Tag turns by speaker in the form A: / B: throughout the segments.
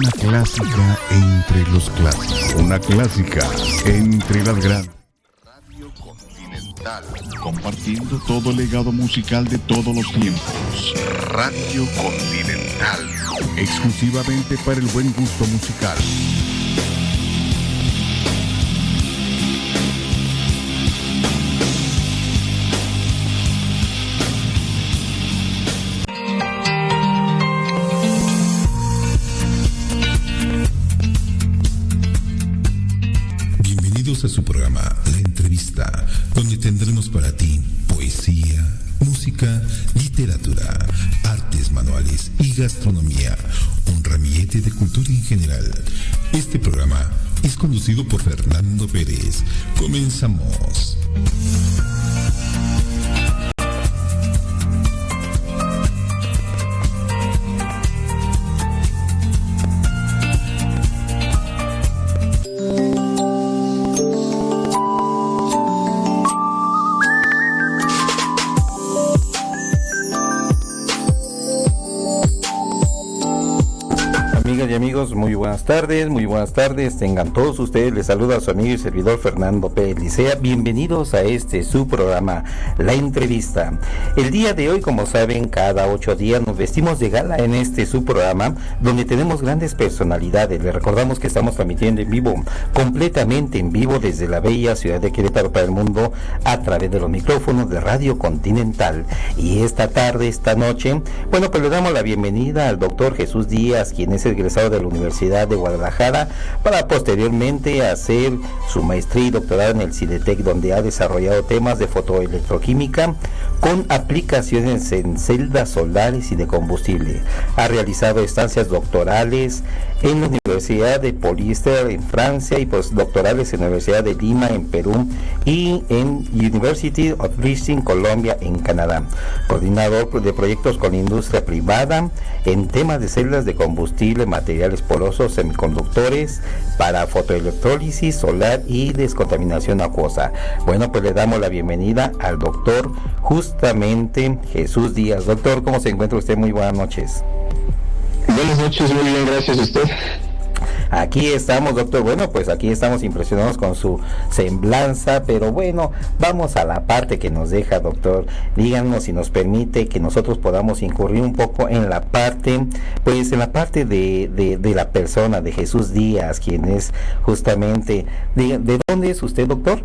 A: Una clásica entre los clásicos. Una clásica entre las grandes. Radio Continental. Compartiendo todo el legado musical de todos los tiempos. Radio Continental. Exclusivamente para el buen gusto musical.
B: A su programa La Entrevista, donde tendremos para ti poesía, música, literatura, artes manuales y gastronomía, un ramillete de cultura en general. Este programa es conducido por Fernando Pérez. Comenzamos.
C: Amigos, muy buenas tardes, tengan todos ustedes, les saluda a su amigo y servidor Fernando Pérez Licea. Bienvenidos a su programa, La Entrevista. El día de hoy, como saben, cada 8 días nos vestimos de gala en su programa, donde tenemos grandes personalidades. Les recordamos que estamos transmitiendo en vivo, completamente en vivo, desde la bella ciudad de Querétaro para el mundo, a través de los micrófonos de Radio Continental. Y esta noche, bueno, pues le damos la bienvenida al doctor Jesús Díaz, quien es egresado de la Universidad de Guadalajara, para posteriormente hacer su maestría y doctorado en el CIDETEC, donde ha desarrollado temas de fotoelectroquímica con aplicaciones en celdas solares y de combustible. Ha realizado estancias doctorales en la Universidad de Polister en Francia y postdoctorales en la Universidad de Lima en Perú y en University of British Columbia en Canadá. Coordinador de proyectos con industria privada en temas de celdas de combustible, materiales porosos, semiconductores para fotoelectrólisis solar y descontaminación acuosa. Bueno, pues le damos la bienvenida al doctor justamente Jesús Díaz. Doctor, ¿cómo se encuentra usted? Muy buenas noches.
D: Buenas noches, muy bien, gracias a usted.
C: Aquí estamos, doctor. Bueno, pues aquí estamos impresionados con su semblanza, pero bueno, vamos a la parte que nos deja, doctor. Díganos si nos permite que nosotros podamos incurrir un poco en la parte, pues en la parte de la persona de Jesús Díaz, quien es justamente, ¿de dónde es usted, doctor?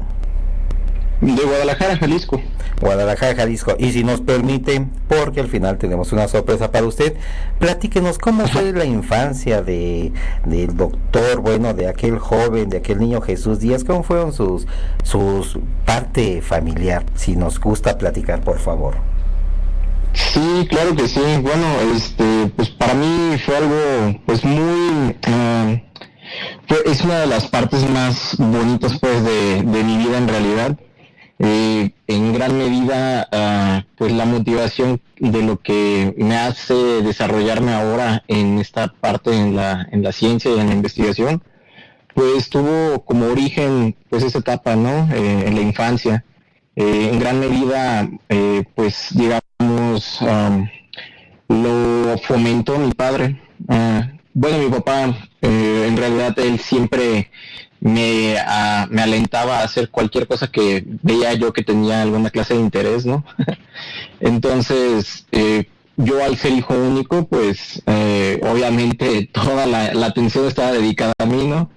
D: De Guadalajara, Jalisco.
C: Guadalajara, Jalisco. Y si nos permite, porque al final tenemos una sorpresa para usted, platíquenos cómo fue la infancia del doctor, bueno, de aquel joven, de aquel niño Jesús Díaz. ¿Cómo fueron sus parte familiar? Si nos gusta platicar, por favor.
D: Sí, claro que sí. Bueno, pues para mí fue algo, pues muy... es una de las partes más bonitas, pues, de mi vida en realidad. En gran medida, pues la motivación de lo que me hace desarrollarme ahora en esta parte, en la ciencia y en la investigación, pues tuvo como origen, pues esa etapa, ¿no? En la infancia. En gran medida, pues digamos, lo fomentó mi padre. Bueno, mi papá, en realidad él siempre me alentaba a hacer cualquier cosa que veía yo que tenía alguna clase de interés, ¿no? Entonces, yo al ser hijo único, pues obviamente toda la atención estaba dedicada a mí, ¿no?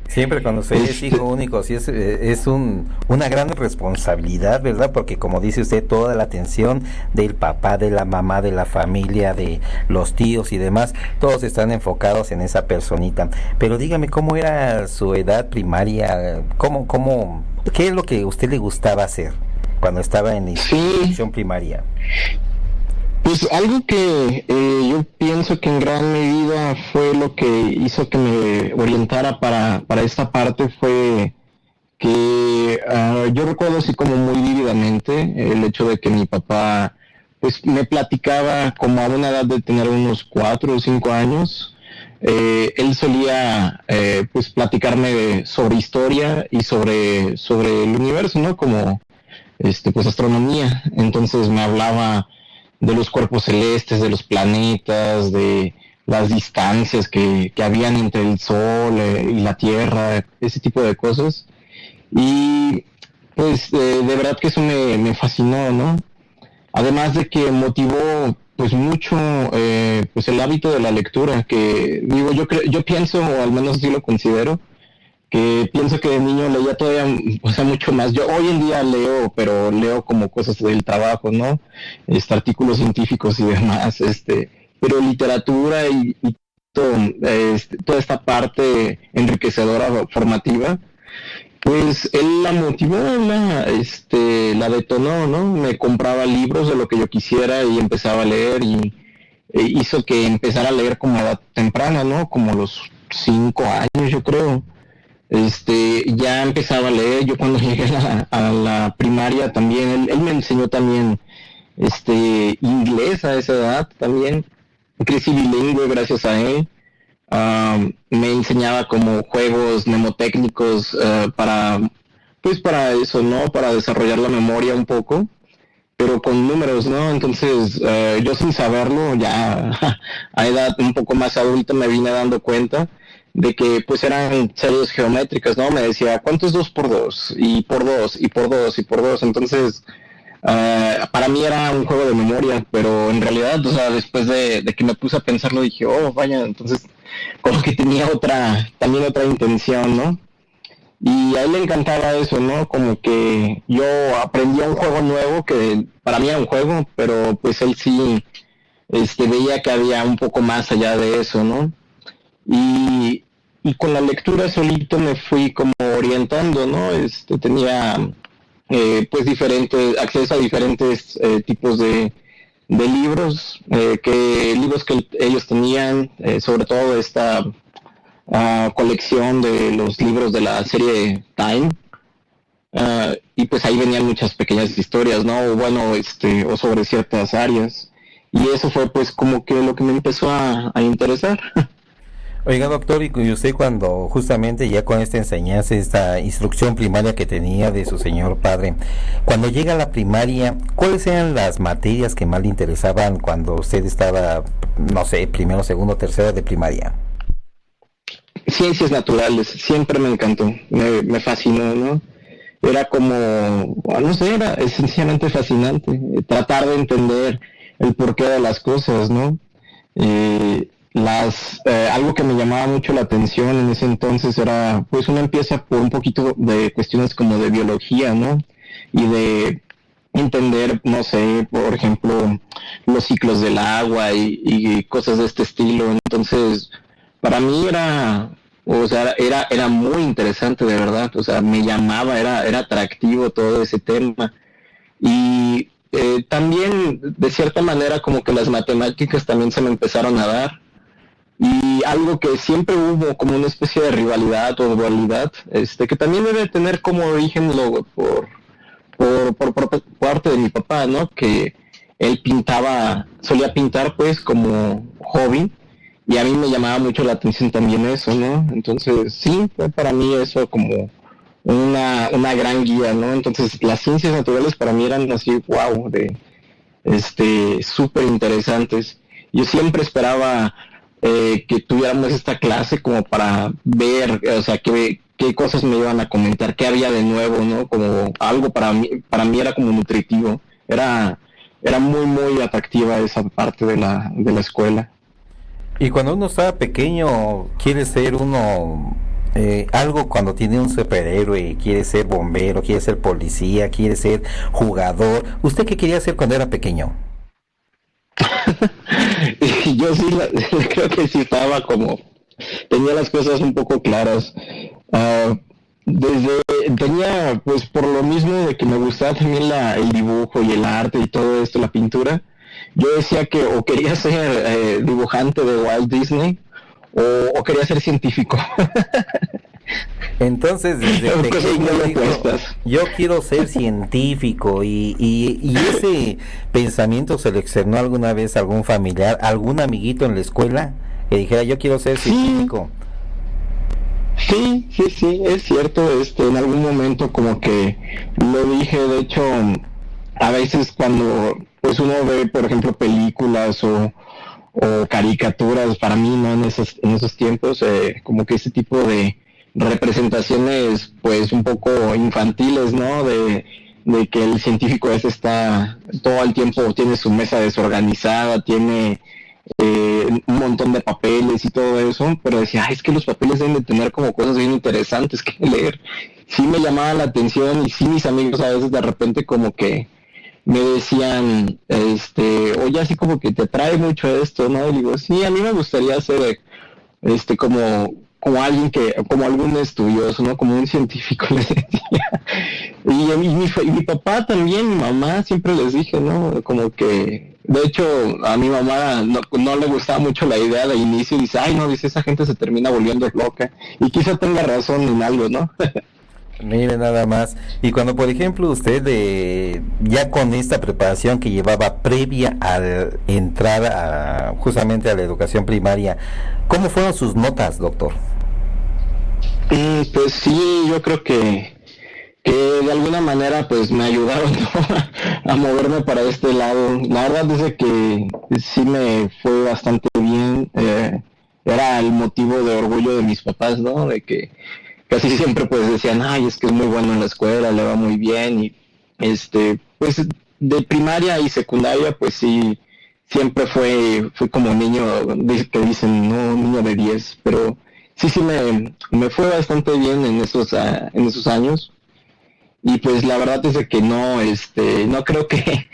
C: Siempre cuando se es hijo único, sí es una gran responsabilidad, ¿verdad? Porque como dice usted, toda la atención del papá, de la mamá, de la familia, de los tíos y demás, todos están enfocados en esa personita. Pero dígame, ¿cómo era su edad primaria? ¿Qué es lo que a usted le gustaba hacer cuando estaba en la institución primaria?
D: Pues algo que yo pienso que en gran medida fue lo que hizo que me orientara para esta parte fue que yo recuerdo así como muy vívidamente el hecho de que mi papá pues me platicaba como a una edad de tener unos 4 o 5 años. Él solía pues platicarme sobre historia y sobre el universo, ¿no? Como pues astronomía. Entonces me hablaba de los cuerpos celestes, de los planetas, de las distancias que habían entre el sol y la tierra, ese tipo de cosas. Y pues de verdad que eso me fascinó, ¿no? Además de que motivó pues mucho pues el hábito de la lectura, que digo, yo pienso, o al menos así lo considero, que pienso que de niño leía todavía, o sea, mucho más. Yo hoy en día leo, pero leo como cosas del trabajo, ¿no? Artículos científicos y demás, pero literatura y todo, toda esta parte enriquecedora, formativa, pues él la motivó, la detonó, ¿no? Me compraba libros de lo que yo quisiera y empezaba a leer y hizo que empezara a leer como a edad temprana, ¿no? Como a los 5 años, yo creo. Ya empezaba a leer. Yo cuando llegué a la primaria también, él me enseñó también inglés a esa edad también. Crecí bilingüe gracias a él. Me enseñaba como juegos mnemotécnicos para eso, ¿no? Para desarrollar la memoria un poco, pero con números, ¿no? Entonces, yo sin saberlo, ya a edad un poco más adulta me vine dando cuenta de que pues eran series geométricas, ¿no? Me decía, ¿cuánto es 2 por 2? Y por 2, y por 2, y por 2. Entonces, para mí era un juego de memoria, pero en realidad, o sea, después de que me puse a pensarlo, dije, oh, vaya, entonces como que tenía también otra intención, ¿no? Y a él le encantaba eso, ¿no? Como que yo aprendía un juego nuevo, que para mí era un juego, pero pues él sí veía que había un poco más allá de eso, ¿no? Y con la lectura solito me fui como orientando, ¿no? Tenía pues acceso a diferentes tipos de libros, libros que ellos tenían, sobre todo esta colección de los libros de la serie Time, y pues ahí venían muchas pequeñas historias, ¿no? O bueno, o sobre ciertas áreas, y eso fue pues como que lo que me empezó a interesar.
C: Oiga, doctor, y usted cuando justamente ya con esta enseñanza, esta instrucción primaria que tenía de su señor padre, cuando llega a la primaria, ¿cuáles eran las materias que más le interesaban cuando usted estaba, no sé, primero, segundo, tercero de primaria?
D: Ciencias naturales, siempre me encantó, me fascinó, ¿no? Era como, no sé, era esencialmente fascinante, tratar de entender el porqué de las cosas, ¿no? Algo que me llamaba mucho la atención en ese entonces era, pues uno empieza por un poquito de cuestiones como de biología, ¿no? Y de entender, no sé, por ejemplo, los ciclos del agua y cosas de este estilo. Entonces, para mí era muy interesante, de verdad. O sea, me llamaba, era atractivo todo ese tema. Y también, de cierta manera, como que las matemáticas también se me empezaron a dar. Y algo que siempre hubo como una especie de rivalidad o dualidad, que también debe tener como origen por parte de mi papá, ¿no? Que él solía pintar pues como hobby, y a mí me llamaba mucho la atención también eso, ¿no? Entonces sí, fue para mí eso como una gran guía, ¿no? Entonces las ciencias naturales para mí eran así, wow, súper interesantes. Yo siempre esperaba que tuviéramos esta clase como para ver, o sea, qué cosas me iban a comentar, qué había de nuevo, ¿no? Como algo para mí era como nutritivo, era muy, muy atractiva esa parte de la escuela.
C: Y cuando uno estaba pequeño, quiere ser uno algo cuando tiene un superhéroe, quiere ser bombero, quiere ser policía, quiere ser jugador. ¿Usted qué quería hacer cuando era pequeño?
D: Yo sí, creo que sí estaba tenía las cosas un poco claras. Tenía, pues por lo mismo de que me gustaba también el dibujo y el arte y todo esto, la pintura, yo decía que o quería ser dibujante de Walt Disney o quería ser científico.
C: Entonces, desde pequeño dijo, yo quiero ser científico, y ese pensamiento se le externó alguna vez a algún familiar, algún amiguito en la escuela que dijera, yo quiero ser científico.
D: Sí, es cierto, en algún momento como que lo dije. De hecho, a veces cuando pues uno ve, por ejemplo, películas o o caricaturas para mí, ¿no? En esos tiempos, como que ese tipo de representaciones, pues un poco infantiles, ¿no? De que el científico ese está todo el tiempo, tiene su mesa desorganizada, tiene un montón de papeles y todo eso, pero decía, es que los papeles deben de tener como cosas bien interesantes que leer. Sí me llamaba la atención y sí mis amigos a veces de repente como que me decían, oye, así como que te atrae mucho esto, ¿no? Y digo, sí, a mí me gustaría ser, como alguien como algún estudioso, ¿no? Como un científico, les decía. Y mi papá también, mi mamá, siempre les dije, ¿no? Como que, de hecho, a mi mamá no le gustaba mucho la idea de inicio, dice, ay, no, dice, esa gente se termina volviendo loca. Y quizá tenga razón en algo, ¿no?
C: Mire nada más. Y cuando, por ejemplo, usted ya con esta preparación que llevaba previa al entrar justamente a la educación primaria, ¿cómo fueron sus notas, doctor?
D: Pues sí, yo creo que de alguna manera pues me ayudaron, ¿no? a moverme para este lado. La verdad es de que sí me fue bastante bien. Era el motivo de orgullo de mis papás, ¿no? De que casi siempre pues decían, ay, es que es muy bueno en la escuela, le va muy bien. Y pues de primaria y secundaria pues sí, siempre fui como niño, que dicen, no, niño de 10, pero sí me fue bastante bien en esos años. Y pues la verdad es de que no creo que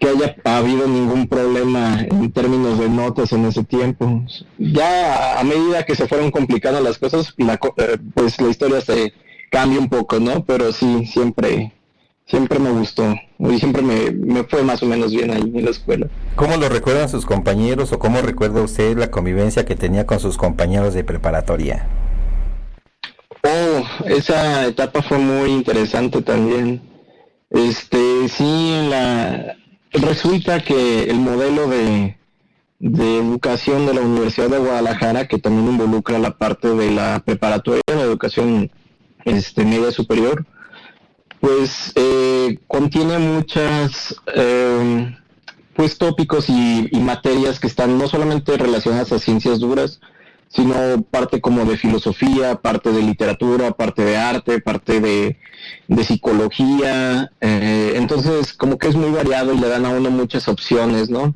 D: haya habido ningún problema en términos de notas en ese tiempo. Ya a medida que se fueron complicando las cosas, pues la historia se cambia un poco, ¿no? Pero sí, siempre me gustó y siempre me fue más o menos bien ahí en la escuela.
C: ¿Cómo lo recuerdan sus compañeros o cómo recuerda usted la convivencia que tenía con sus compañeros de preparatoria?
D: Esa etapa fue muy interesante también. Sí, resulta que el modelo de educación de la Universidad de Guadalajara, que también involucra la parte de la preparatoria, la educación media superior, pues contiene muchas pues tópicos y materias que están no solamente relacionadas a ciencias duras, sino parte como de filosofía, parte de literatura, parte de arte, parte de psicología. Entonces como que es muy variado y le dan a uno muchas opciones, ¿no?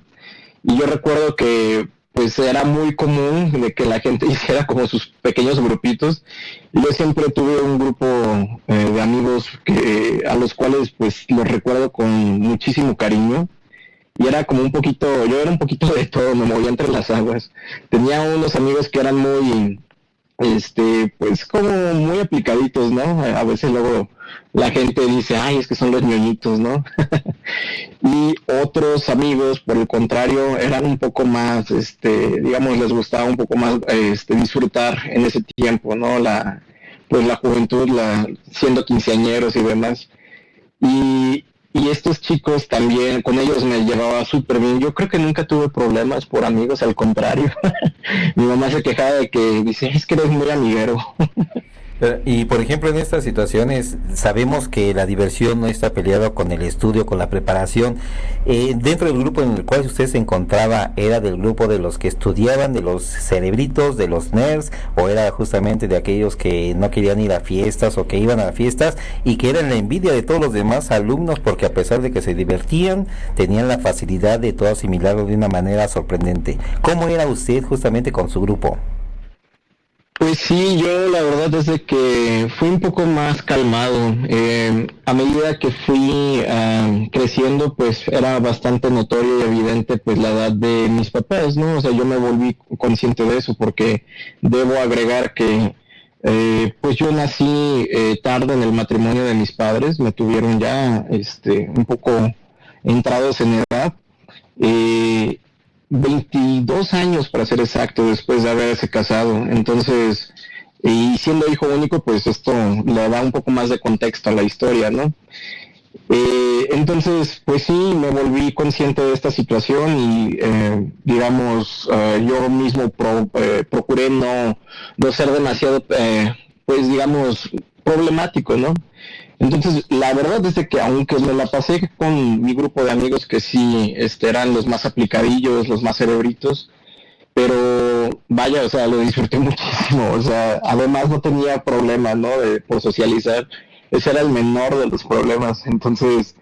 D: Y yo recuerdo que pues era muy común de que la gente hiciera como sus pequeños grupitos. Y yo siempre tuve un grupo de amigos a los cuales pues los recuerdo con muchísimo cariño. Y era como yo era un poquito de todo, me movía entre las aguas. Tenía unos amigos que eran muy, pues como muy aplicaditos, ¿no? A veces luego la gente dice, ay, es que son los ñoñitos, ¿no? Y otros amigos, por el contrario, eran un poco más, digamos, les gustaba un poco más, disfrutar en ese tiempo, ¿no? Pues la juventud, siendo quinceañeros y demás. Y estos chicos también, con ellos me llevaba súper bien. Yo creo que nunca tuve problemas por amigos, al contrario. Mi mamá se quejaba de que dice, es que eres muy amiguero.
C: Y por ejemplo en estas situaciones sabemos que la diversión no está peleada con el estudio, con la preparación. Dentro del grupo en el cual usted se encontraba, ¿era del grupo de los que estudiaban, de los cerebritos, de los nerds, o era justamente de aquellos que no querían ir a fiestas o que iban a fiestas y que eran la envidia de todos los demás alumnos porque a pesar de que se divertían, tenían la facilidad de todo asimilarlo de una manera sorprendente? ¿Cómo era usted justamente con su grupo?
D: Pues sí, yo la verdad es de que fui un poco más calmado. A medida que fui creciendo, pues era bastante notorio y evidente pues la edad de mis papás, ¿no? O sea, yo me volví consciente de eso porque debo agregar que pues yo nací tarde en el matrimonio de mis padres, me tuvieron ya un poco entrados en edad. 22 años para ser exacto después de haberse casado. Entonces, y siendo hijo único, pues esto le da un poco más de contexto a la historia, ¿no? Entonces, pues sí, me volví consciente de esta situación y digamos, yo mismo procuré no ser demasiado, pues digamos, problemático, ¿no? Entonces, la verdad es de que aunque me la pasé con mi grupo de amigos que sí eran los más aplicadillos, los más cerebritos, pero vaya, o sea, lo disfruté muchísimo, o sea, además no tenía problemas, ¿no? Por socializar, ese era el menor de los problemas, entonces,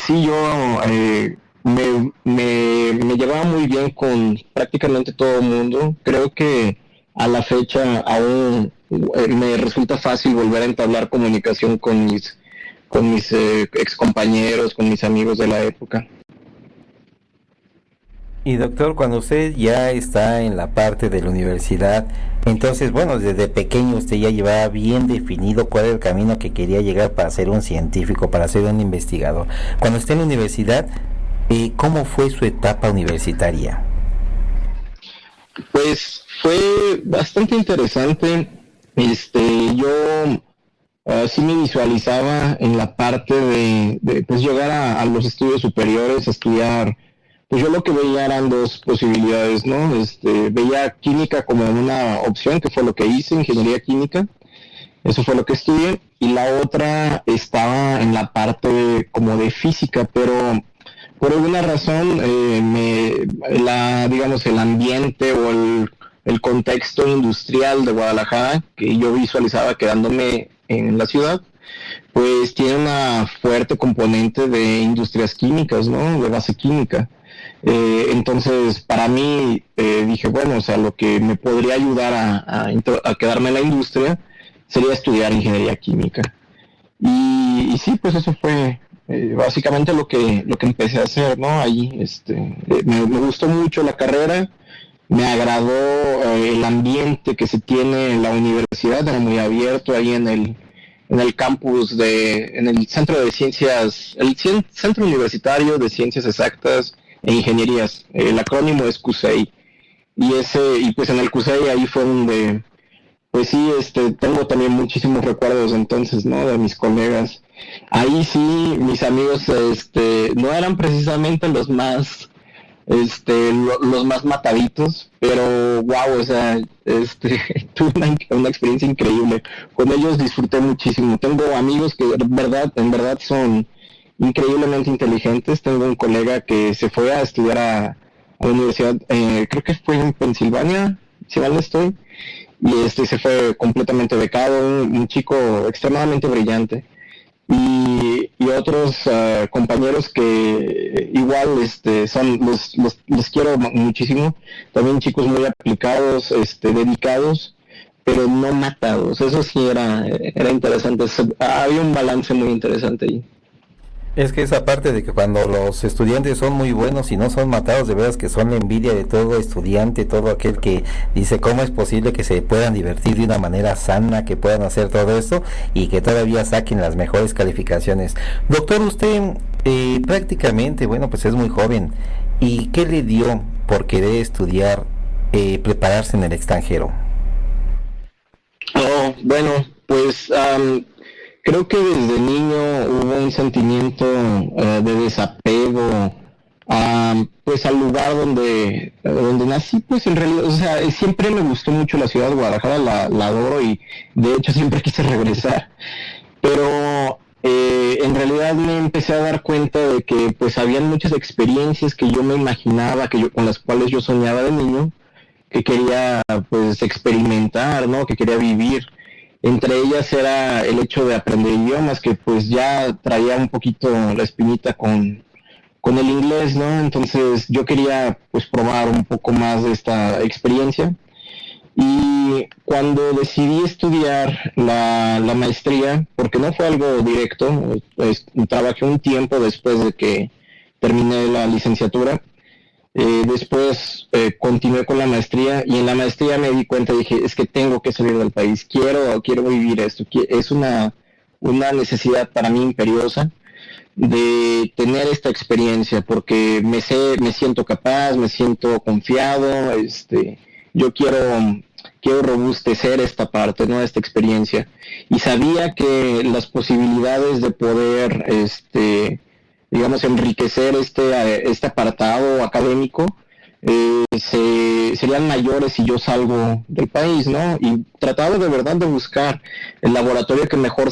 D: sí, yo me llevaba muy bien con prácticamente todo el mundo, creo que a la fecha aún me resulta fácil volver a entablar comunicación con mis ex compañeros, con mis amigos de la época.
C: Y doctor, cuando usted ya está en la parte de la universidad, entonces, bueno, desde pequeño usted ya llevaba bien definido cuál era el camino que quería llegar para ser un científico, para ser un investigador. Cuando esté en la universidad, ¿cómo fue su etapa universitaria?
D: Pues fue bastante interesante. Yo sí me visualizaba en la parte de pues llegar a los estudios superiores, a estudiar. Pues yo lo que veía eran dos posibilidades, ¿no? Veía química como una opción, que fue lo que hice, ingeniería química, eso fue lo que estudié, y la otra estaba en la parte como de física, pero por alguna razón digamos, el ambiente o el contexto industrial de Guadalajara, que yo visualizaba quedándome en la ciudad, pues tiene una fuerte componente de industrias químicas, ¿no? De base química. Entonces, para mí, dije, bueno, o sea, lo que me podría ayudar a quedarme en la industria sería estudiar ingeniería química. Y sí, pues eso fue básicamente lo que empecé a hacer, ¿no? Ahí, me gustó mucho la carrera, me agradó el ambiente que se tiene en la universidad, era muy abierto ahí en el campus en el centro de ciencias, centro universitario de ciencias exactas e ingenierías, el acrónimo es CUSEI, y pues en el CUSEI ahí fue donde, pues sí, tengo también muchísimos recuerdos entonces, ¿no? De mis colegas. Ahí sí, mis amigos, no eran precisamente los más, los más mataditos, pero wow, o sea, tuve una experiencia increíble. Con ellos disfruté muchísimo. Tengo amigos que en verdad son increíblemente inteligentes. Tengo un colega que se fue a estudiar a la universidad, creo que fue en Pensilvania, si mal no estoy, y se fue completamente becado, un chico extremadamente brillante. Y otros compañeros que igual son los quiero muchísimo, también chicos muy aplicados, dedicados, pero no matados. Eso sí era interesante. Había un balance muy interesante ahí.
C: Es que esa parte de que cuando los estudiantes son muy buenos y no son matados, de veras que son la envidia de todo estudiante, todo aquel que dice cómo es posible que se puedan divertir de una manera sana, que puedan hacer todo esto y que todavía saquen las mejores calificaciones. Doctor, usted prácticamente, bueno, pues es muy joven. ¿Y qué le dio por querer estudiar, prepararse en el extranjero?
D: Oh, bueno, pues creo que desde niño hubo un sentimiento de desapego pues al lugar donde nací, pues en realidad, o sea, siempre me gustó mucho la ciudad de Guadalajara, la adoro y de hecho siempre quise regresar, pero en realidad me empecé a dar cuenta de que pues habían muchas experiencias que yo me imaginaba, con las cuales yo soñaba de niño, que quería pues experimentar, ¿no? Que quería vivir. Entre ellas era el hecho de aprender idiomas, que pues ya traía un poquito la espinita con el inglés, ¿no? Entonces yo quería pues probar un poco más de esta experiencia. Y cuando decidí estudiar la maestría, porque no fue algo directo, pues, trabajé un tiempo después de que terminé la licenciatura. Después continué con la maestría y en la maestría me di cuenta y dije, es que tengo que salir del país, quiero vivir esto, es una necesidad para mí imperiosa de tener esta experiencia porque me siento capaz, me siento confiado, yo quiero robustecer esta parte, ¿no? Esta experiencia. Y sabía que las posibilidades de poder, digamos, enriquecer este apartado académico serían mayores si yo salgo del país, ¿no? Y trataba de verdad de buscar el laboratorio que mejor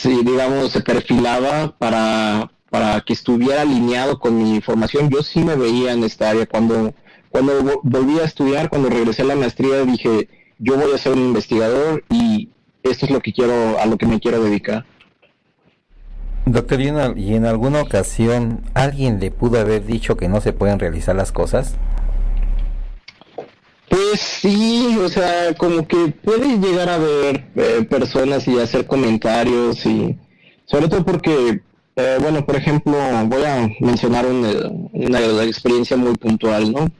D: digamos, se perfilaba para que estuviera alineado con mi formación. Yo sí me veía en esta área cuando cuando volví a estudiar, cuando regresé a la maestría, dije, yo voy a ser un investigador y esto es lo que quiero, a lo que me quiero dedicar.
C: Doctor, ¿y en alguna ocasión alguien le pudo haber dicho que no se pueden realizar las cosas?
D: Pues sí, o sea, como que puede llegar a ver personas y hacer comentarios y sobre todo porque, bueno, por ejemplo, voy a mencionar una experiencia muy puntual, ¿no?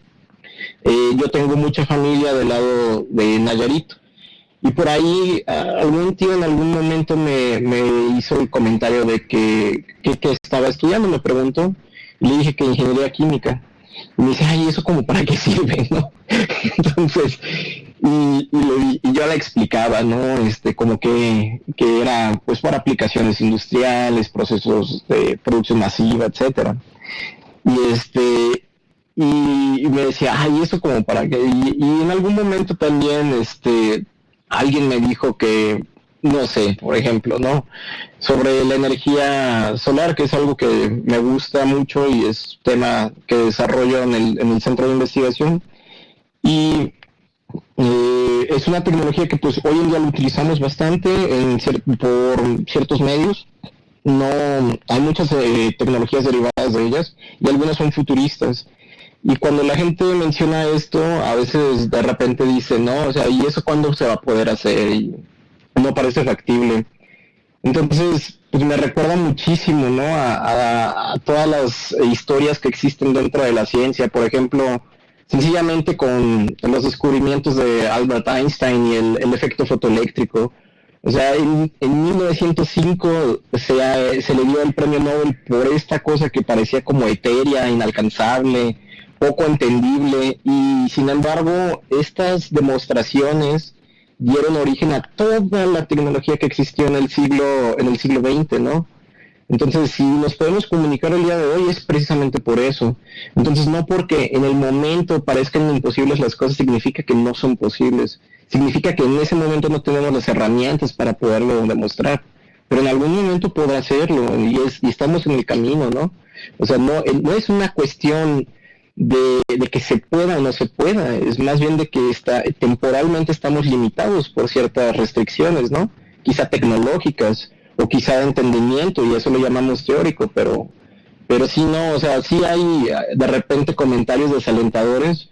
D: Yo tengo mucha familia del lado de Nayarit y por ahí algún tío en algún momento me hizo el comentario de que estaba estudiando, me preguntó, y le dije que ingeniería química. Y me dice, ay, ¿eso como para qué sirve, no? Entonces, y yo le explicaba, ¿no? Como que era, pues, para aplicaciones industriales, procesos de producción masiva, etcétera. Y me decía, ay, ¿eso como para qué? Y en algún momento también, alguien me dijo que, no sé, por ejemplo, ¿no? Sobre la energía solar, que es algo que me gusta mucho y es tema que desarrollo en el centro de investigación. Y es una tecnología que pues hoy en día lo utilizamos bastante por ciertos medios. No hay muchas tecnologías derivadas de ellas y algunas son futuristas. Y cuando la gente menciona esto, a veces de repente dice, no, o sea, ¿y eso cuándo se va a poder hacer? Y no parece factible. Entonces, pues me recuerda muchísimo, ¿no? A todas las historias que existen dentro de la ciencia. Por ejemplo, sencillamente con los descubrimientos de Albert Einstein y el efecto fotoeléctrico. O sea, en 1905 se le dio el premio Nobel por esta cosa que parecía como etérea, inalcanzable, poco entendible, y sin embargo, estas demostraciones dieron origen a toda la tecnología que existió en el siglo XX, ¿no? Entonces, si nos podemos comunicar el día de hoy es precisamente por eso. Entonces, no porque en el momento parezcan imposibles las cosas significa que no son posibles. Significa que en ese momento no tenemos las herramientas para poderlo demostrar. Pero en algún momento podrá hacerlo y estamos en el camino, ¿no? O sea, no es una cuestión de que se pueda o no se pueda, es más bien de que temporalmente estamos limitados por ciertas restricciones, ¿no? Quizá tecnológicas o quizá de entendimiento, y eso lo llamamos teórico, pero sí no, o sea, sí hay de repente comentarios desalentadores,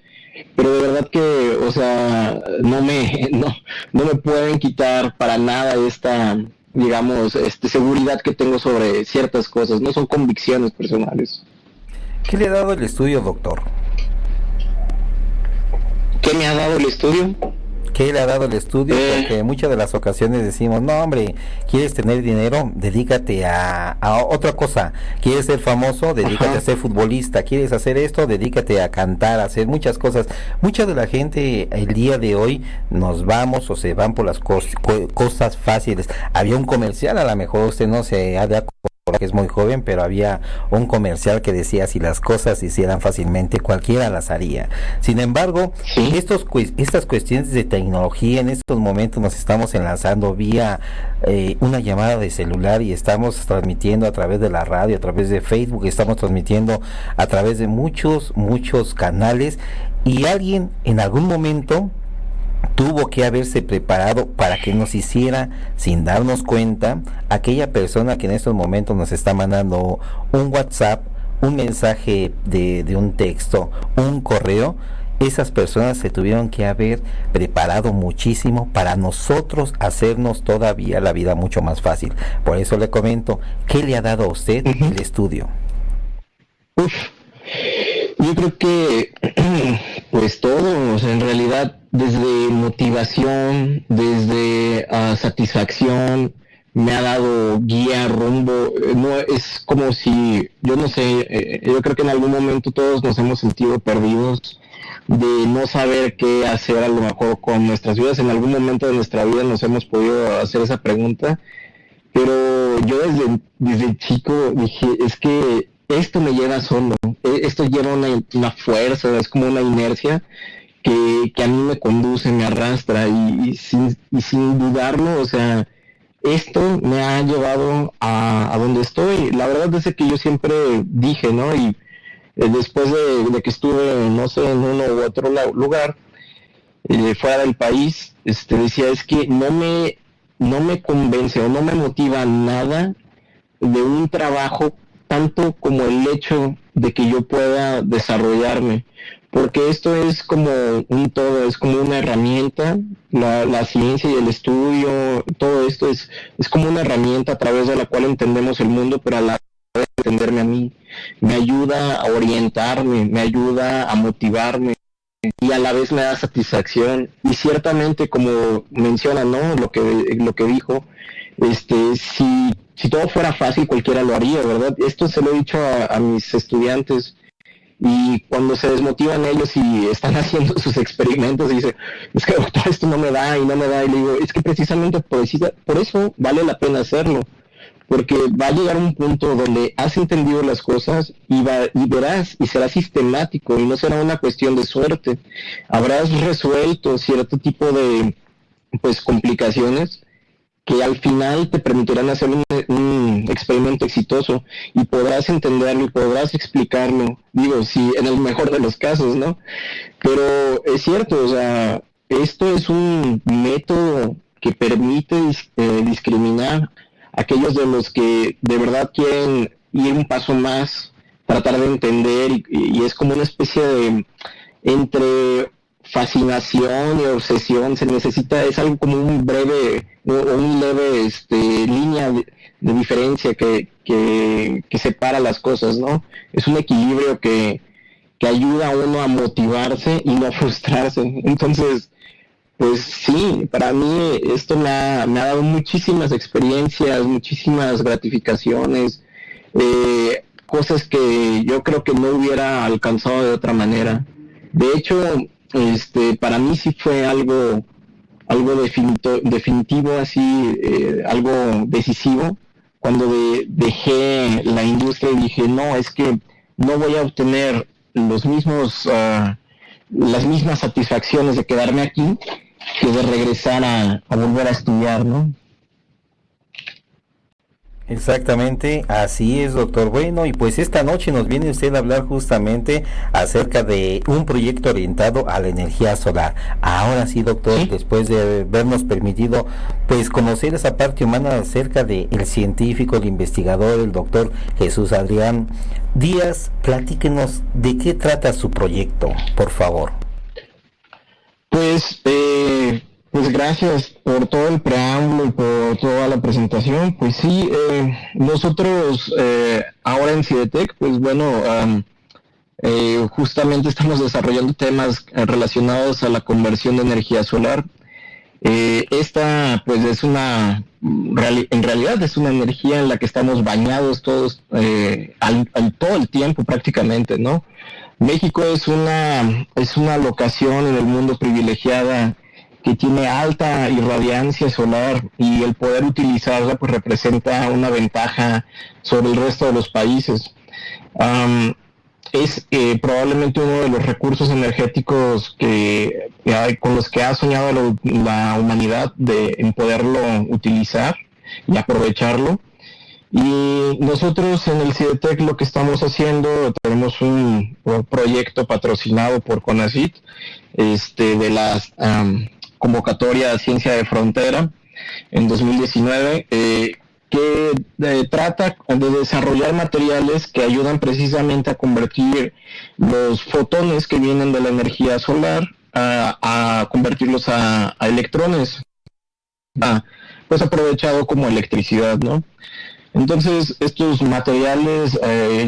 D: pero de verdad que, o sea, no me pueden quitar para nada esta, digamos, seguridad que tengo sobre ciertas cosas, no son convicciones personales.
C: ¿Qué le ha dado el estudio, doctor?
D: ¿Qué me ha dado el estudio?
C: ¿Qué le ha dado el estudio? Porque en muchas de las ocasiones decimos, no hombre, ¿quieres tener dinero? Dedícate a otra cosa. ¿Quieres ser famoso? Dedícate a ser futbolista. ¿Quieres hacer esto? Dedícate a cantar, a hacer muchas cosas. Mucha de la gente el día de hoy nos vamos o se van por las cosas fáciles. Había un comercial, a lo mejor usted no se ha de acordar que es muy joven, pero había un comercial que decía, si las cosas se hicieran fácilmente, cualquiera las haría. Sin embargo,
D: ¿sí?
C: Estas cuestiones de tecnología, en estos momentos nos estamos enlazando vía una llamada de celular y estamos transmitiendo a través de la radio, a través de Facebook, estamos transmitiendo a través de muchos canales, y alguien en algún momento tuvo que haberse preparado para que nos hiciera, sin darnos cuenta, aquella persona que en estos momentos nos está mandando un WhatsApp, un mensaje de un texto, un correo. Esas personas se tuvieron que haber preparado muchísimo para nosotros hacernos todavía la vida mucho más fácil. Por eso le comento, ¿qué le ha dado a usted el estudio?
D: Yo creo que pues todo, o sea, en realidad desde motivación, desde satisfacción, me ha dado guía, rumbo. No es como si, yo no sé, yo creo que en algún momento todos nos hemos sentido perdidos, de no saber qué hacer a lo mejor con nuestras vidas. En algún momento de nuestra vida nos hemos podido hacer esa pregunta, pero yo desde chico dije, es que esto me lleva solo, esto lleva una fuerza, es como una inercia que a mí me conduce, me arrastra, y sin dudarlo, o sea, esto me ha llevado a donde estoy. La verdad es que yo siempre dije, ¿no? Y después de que estuve, no sé, en uno u otro lugar, fuera del país, decía, es que no me convence o no me motiva nada de un trabajo tanto como el hecho de que yo pueda desarrollarme, porque esto es como un todo, es como una herramienta, la ciencia y el estudio, todo esto es como una herramienta a través de la cual entendemos el mundo, pero a la vez entenderme a mí, me ayuda a orientarme, me ayuda a motivarme, y a la vez me da satisfacción. Y ciertamente, como menciona, ¿no?, lo que dijo, si todo fuera fácil, cualquiera lo haría, ¿verdad? Esto se lo he dicho a mis estudiantes, y cuando se desmotivan ellos y están haciendo sus experimentos y dicen, es que doctor, esto no me da, y le digo, es que precisamente por eso vale la pena hacerlo, porque va a llegar un punto donde has entendido las cosas y verás, y será sistemático, y no será una cuestión de suerte. Habrás resuelto cierto tipo de, pues, complicaciones que al final te permitirán hacer un experimento exitoso, y podrás entenderlo y podrás explicarlo, digo, si en el mejor de los casos, ¿no? Pero es cierto, o sea, esto es un método que permite discriminar a aquellos de los que de verdad quieren ir un paso más, tratar de entender, y es como una especie de, entre fascinación y obsesión, se necesita, es algo como un breve o un leve línea de diferencia que separa las cosas, ¿no? Es un equilibrio que ayuda a uno a motivarse y no a frustrarse. Entonces, pues sí, para mí esto me ha dado muchísimas experiencias, muchísimas gratificaciones, cosas que yo creo que no hubiera alcanzado de otra manera. De hecho, para mí sí fue algo definitivo, así, algo decisivo, cuando dejé la industria y dije, no, es que no voy a obtener las mismas satisfacciones de quedarme aquí que de regresar a volver a estudiar, ¿no?
C: Exactamente, así es, doctor. Bueno, y pues esta noche nos viene usted a hablar justamente acerca de un proyecto orientado a la energía solar. Ahora sí, doctor, ¿sí?, después de habernos permitido pues conocer esa parte humana acerca de el científico, el investigador, el doctor Jesús Adrián Díaz, platíquenos de qué trata su proyecto, por favor.
D: Pues gracias por todo el preámbulo y por toda la presentación. Pues sí, nosotros ahora en CIDETEC, pues bueno, justamente estamos desarrollando temas relacionados a la conversión de energía solar. Esta pues es en realidad es una energía en la que estamos bañados todos todo el tiempo prácticamente, ¿no? México es una locación en el mundo privilegiada que tiene alta irradiancia solar, y el poder utilizarla pues representa una ventaja sobre el resto de los países. Es probablemente uno de los recursos energéticos con los que ha soñado la humanidad en poderlo utilizar y aprovecharlo. Y nosotros en el CIDETEC lo que estamos haciendo, tenemos un proyecto patrocinado por CONACYT, de la convocatoria Ciencia de Frontera en 2019, que trata de desarrollar materiales que ayudan precisamente a convertir los fotones que vienen de la energía solar a convertirlos a electrones, pues aprovechado como electricidad, ¿no? Entonces, estos materiales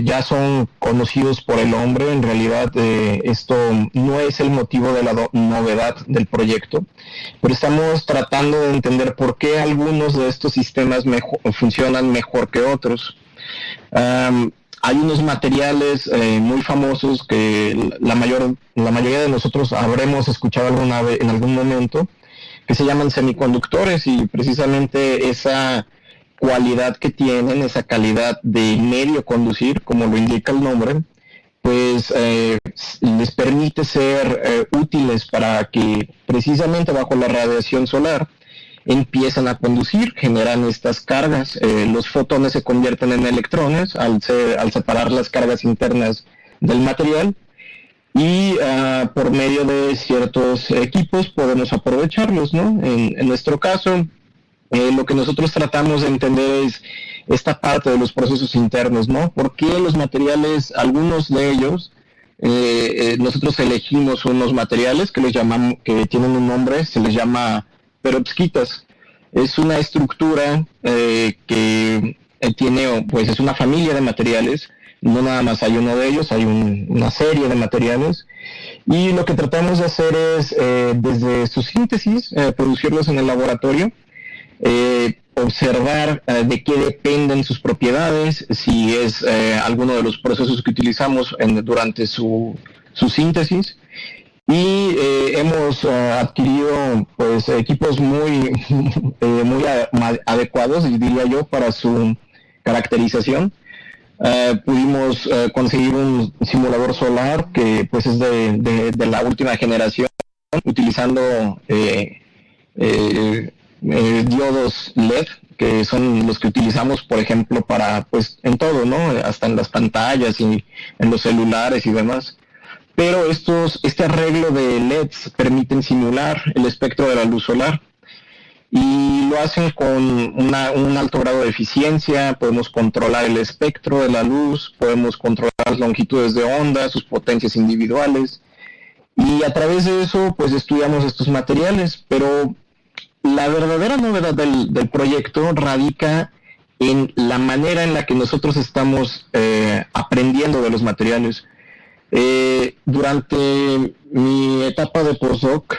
D: ya son conocidos por el hombre. En realidad, esto no es el motivo de la novedad del proyecto, pero estamos tratando de entender por qué algunos de estos sistemas funcionan mejor que otros. Hay unos materiales muy famosos que la mayoría de nosotros habremos escuchado alguna vez, en algún momento, que se llaman semiconductores, y precisamente esa cualidad que tienen, esa calidad de medio conducir, como lo indica el nombre, pues les permite ser útiles para que precisamente bajo la radiación solar empiezan a conducir, generan estas cargas. Los fotones se convierten en electrones al separar las cargas internas del material y por medio de ciertos equipos podemos aprovecharlos, ¿no? En nuestro caso, lo que nosotros tratamos de entender es esta parte de los procesos internos, ¿no? ¿Por qué los materiales, algunos de ellos, nosotros elegimos unos materiales que les llamamos, que tienen un nombre, se les llama perovskitas? Es una estructura que tiene, pues es una familia de materiales, no nada más hay uno de ellos, hay una serie de materiales, y lo que tratamos de hacer es, desde su síntesis, producirlos en el laboratorio, observar de qué dependen sus propiedades, si es alguno de los procesos que utilizamos durante su síntesis, y hemos adquirido pues equipos muy adecuados, diría yo, para su caracterización. Pudimos conseguir un simulador solar que pues es de la última generación, utilizando diodos LED, que son los que utilizamos, por ejemplo, para, pues, en todo, ¿no? Hasta en las pantallas y en los celulares y demás. Pero este arreglo de LEDs permiten simular el espectro de la luz solar y lo hacen con un alto grado de eficiencia. Podemos controlar el espectro de la luz, podemos controlar las longitudes de onda, sus potencias individuales, y a través de eso pues estudiamos estos materiales. Pero la verdadera novedad del proyecto radica en la manera en la que nosotros estamos aprendiendo de los materiales. Durante mi etapa de postdoc,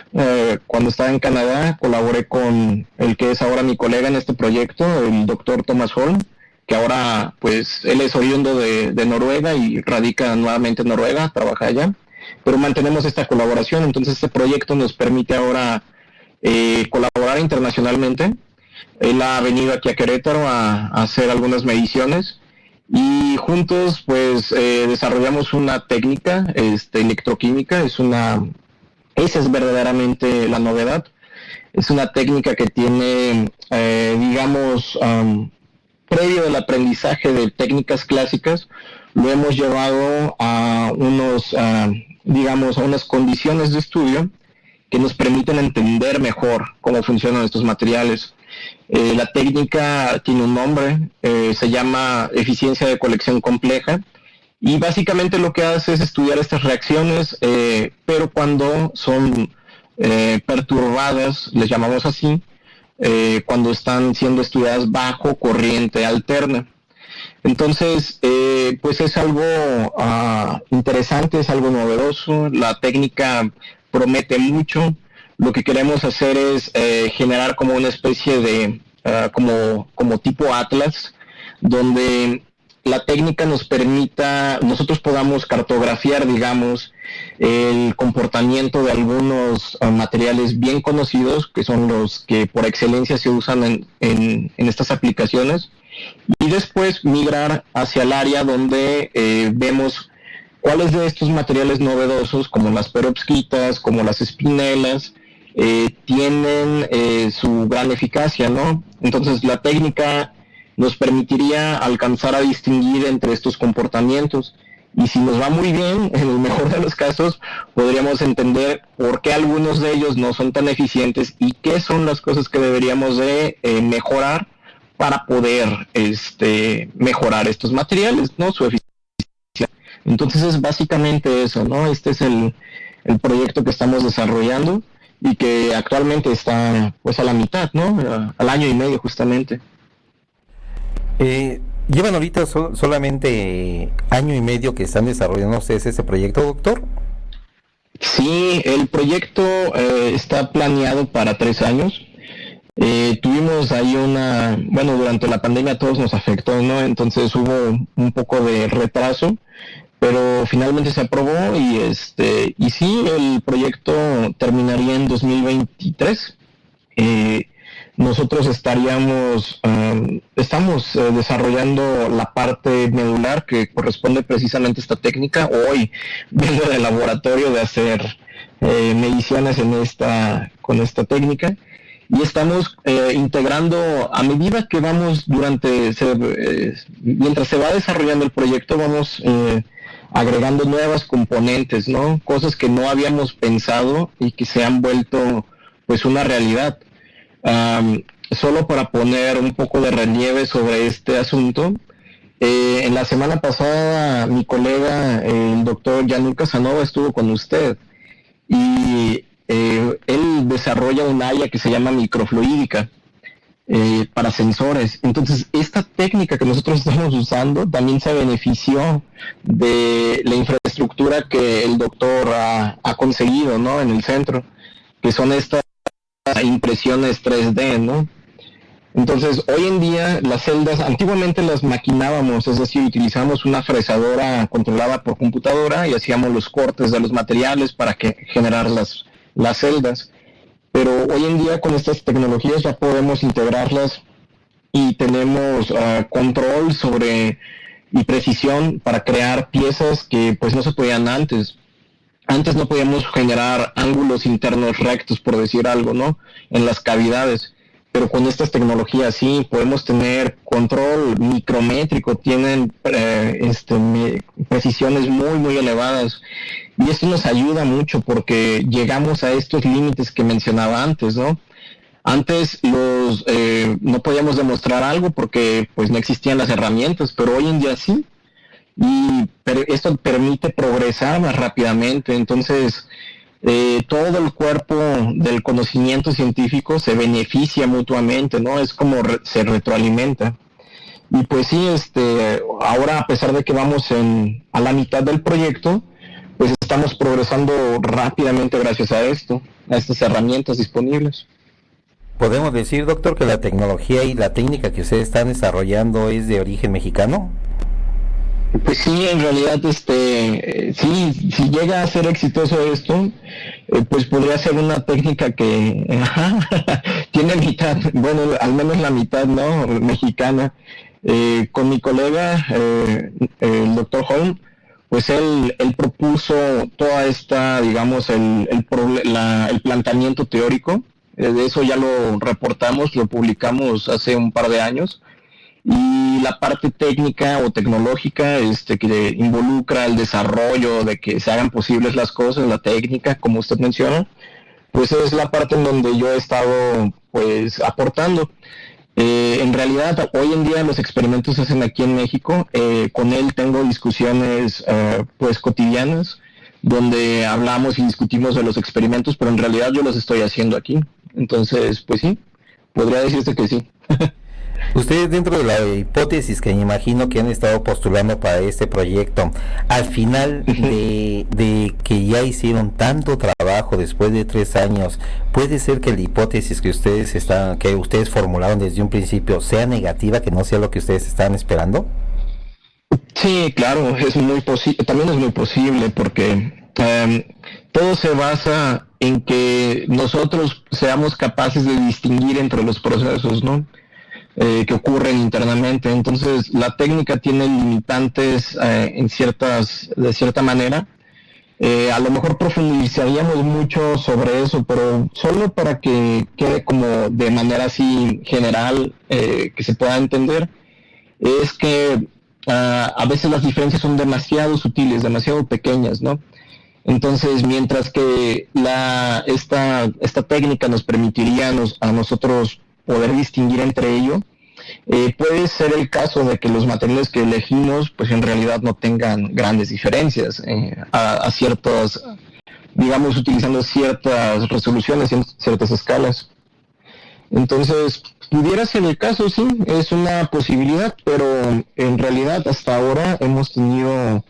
D: cuando estaba en Canadá, colaboré con el que es ahora mi colega en este proyecto, el doctor Thomas Holm, que ahora pues él es oriundo de Noruega y radica nuevamente en Noruega, trabaja allá, pero mantenemos esta colaboración. Entonces este proyecto nos permite ahora colaborar internacionalmente. Él ha venido aquí a Querétaro a hacer algunas mediciones y juntos pues desarrollamos una técnica electroquímica. Esa es verdaderamente la novedad. Es una técnica que tiene previo del aprendizaje de técnicas clásicas, lo hemos llevado a unas condiciones de estudio que nos permiten entender mejor cómo funcionan estos materiales. La técnica tiene un nombre, se llama eficiencia de colección compleja, y básicamente lo que hace es estudiar estas reacciones, pero cuando son perturbadas, les llamamos así, cuando están siendo estudiadas bajo corriente alterna. Entonces, pues es algo interesante, es algo novedoso. La técnica promete mucho. Lo que queremos hacer es generar como una especie de como tipo atlas, donde la técnica nos permita, nosotros podamos cartografiar, digamos, el comportamiento de algunos materiales bien conocidos, que son los que por excelencia se usan en estas aplicaciones, y después migrar hacia el área donde vemos cuáles de estos materiales novedosos, como las perovskitas, como las espinelas, tienen su gran eficacia, ¿no? Entonces la técnica nos permitiría alcanzar a distinguir entre estos comportamientos, y si nos va muy bien, en el mejor de los casos, podríamos entender por qué algunos de ellos no son tan eficientes y qué son las cosas que deberíamos de mejorar para poder mejorar estos materiales, ¿no? Su eficiencia. Entonces es básicamente eso, ¿no? Este es el proyecto que estamos desarrollando y que actualmente está pues a la mitad, ¿no? Al año y medio justamente.
C: ¿Llevan ahorita solamente año y medio que están desarrollando ustedes ese proyecto, doctor?
D: Sí, el proyecto está planeado para 3 años. Tuvimos ahí durante la pandemia a todos nos afectó, ¿no? Entonces hubo un poco de retraso, pero finalmente se aprobó y sí, el proyecto terminaría en 2023. Nosotros estamos desarrollando la parte medular que corresponde precisamente a esta técnica. Hoy vengo del laboratorio de hacer mediciones con esta técnica, y estamos integrando a medida que vamos mientras se va desarrollando el proyecto, vamos agregando nuevas componentes, ¿no? Cosas que no habíamos pensado y que se han vuelto pues una realidad. Solo para poner un poco de relieve sobre este asunto, en la semana pasada mi colega, el doctor Gianluca Casanova, estuvo con usted y él desarrolla un área que se llama microfluídica para sensores. Entonces, esta técnica que nosotros estamos usando también se benefició de la infraestructura que el doctor ha conseguido, ¿no? En el centro, que son estas impresiones 3D, ¿no? Entonces, hoy en día las celdas, antiguamente las maquinábamos, es decir, utilizamos una fresadora controlada por computadora y hacíamos los cortes de los materiales para generar las celdas. Pero hoy en día con estas tecnologías ya podemos integrarlas y tenemos control sobre y precisión para crear piezas que pues no se podían antes. Antes no podíamos generar ángulos internos rectos, por decir algo, ¿no? En las cavidades. Pero con estas tecnologías sí podemos tener control micrométrico, tienen precisiones muy, muy elevadas. Y esto nos ayuda mucho porque llegamos a estos límites que mencionaba antes, ¿no? Antes no podíamos demostrar algo porque pues no existían las herramientas, pero hoy en día sí. Pero esto permite progresar más rápidamente. Entonces, todo el cuerpo del conocimiento científico se beneficia mutuamente, ¿no? Es como se retroalimenta. Y pues sí, ahora a pesar de que vamos a la mitad del proyecto, pues estamos progresando rápidamente gracias a esto, a estas herramientas disponibles.
C: ¿Podemos decir, doctor, que la tecnología y la técnica que ustedes están desarrollando es de origen mexicano?
D: Pues sí, en realidad, sí, si llega a ser exitoso esto, pues podría ser una técnica que tiene mitad, bueno, al menos la mitad, ¿no? Mexicana. Con mi colega, el doctor Holm, pues él propuso toda esta, digamos, el planteamiento teórico. De eso ya lo reportamos, lo publicamos hace un par de años. Y la parte técnica o tecnológica que involucra el desarrollo de que se hagan posibles las cosas, la técnica, como usted menciona, pues es la parte en donde yo he estado pues aportando. En realidad, hoy en día los experimentos se hacen aquí en México. Con él tengo discusiones pues cotidianas, donde hablamos y discutimos de los experimentos, pero en realidad yo los estoy haciendo aquí. Entonces, pues sí, podría decirse que sí.
C: Ustedes, dentro de la hipótesis que me imagino que han estado postulando para este proyecto, al final de que ya hicieron tanto trabajo después de 3 años, ¿puede ser que la hipótesis que ustedes formularon desde un principio sea negativa, que no sea lo que ustedes estaban esperando?
D: Sí, claro, es muy posible, también es muy posible porque todo se basa en que nosotros seamos capaces de distinguir entre los procesos, ¿no? Que ocurren internamente. Entonces, la técnica tiene limitantes de cierta manera. A lo mejor profundizaríamos mucho sobre eso, pero solo para que quede como de manera así general, que se pueda entender, es que a veces las diferencias son demasiado sutiles, demasiado pequeñas, ¿no? Entonces, mientras que esta técnica nos permitiría a nosotros poder distinguir entre ello, puede ser el caso de que los materiales que elegimos pues en realidad no tengan grandes diferencias a ciertas, digamos, utilizando ciertas resoluciones en ciertas escalas. Entonces, pudiera ser el caso, sí, es una posibilidad, pero en realidad hasta ahora hemos tenido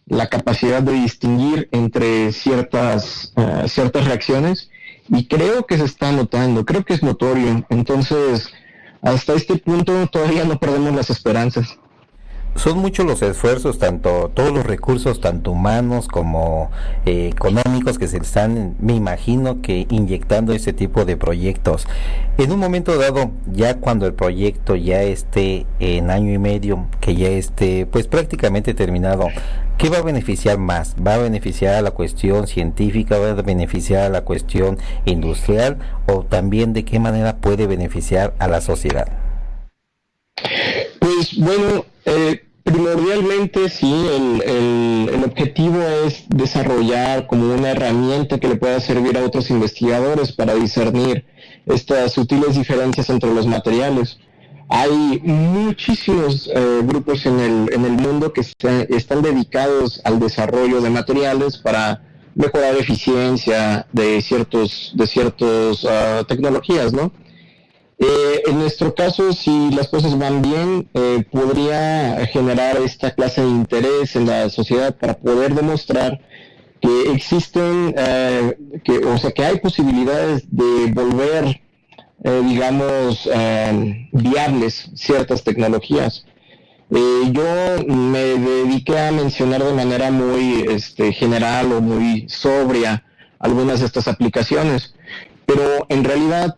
D: la capacidad de distinguir entre ciertas reacciones. Y creo que se está notando, creo que es notorio. Entonces, hasta este punto todavía no perdemos las esperanzas.
C: Son muchos los esfuerzos, todos los recursos, tanto humanos como económicos, que se están, me imagino, que inyectando este tipo de proyectos. En un momento dado, ya cuando el proyecto ya esté en año y medio, que ya esté pues prácticamente terminado, ¿qué va a beneficiar más? ¿Va a beneficiar a la cuestión científica? ¿Va a beneficiar a la cuestión industrial? ¿O también de qué manera puede beneficiar a la sociedad?
D: Pues bueno, Primordialmente sí, el objetivo es desarrollar como una herramienta que le pueda servir a otros investigadores para discernir estas sutiles diferencias entre los materiales. Hay muchísimos grupos en el mundo que están dedicados al desarrollo de materiales para mejorar eficiencia de ciertos tecnologías, ¿no? En nuestro caso, si las cosas van bien, podría generar esta clase de interés en la sociedad para poder demostrar que existen, que hay posibilidades de volver, viables ciertas tecnologías. Yo me dediqué a mencionar de manera muy general o muy sobria algunas de estas aplicaciones, pero en realidad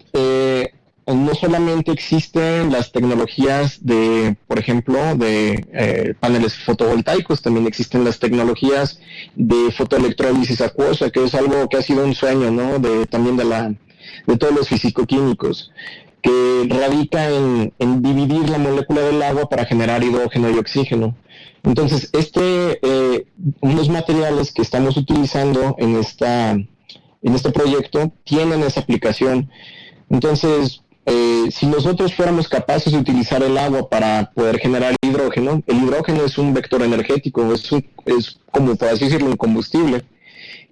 D: no solamente existen las tecnologías de, por ejemplo, de paneles fotovoltaicos, también existen las tecnologías de fotoelectrólisis acuosa, que es algo que ha sido un sueño, ¿no? También de todos los fisicoquímicos, que radica en dividir la molécula del agua para generar hidrógeno y oxígeno. Entonces, unos materiales que estamos utilizando en este proyecto tienen esa aplicación. Entonces, si nosotros fuéramos capaces de utilizar el agua para poder generar hidrógeno, el hidrógeno es un vector energético, es como, por así decirlo, un combustible.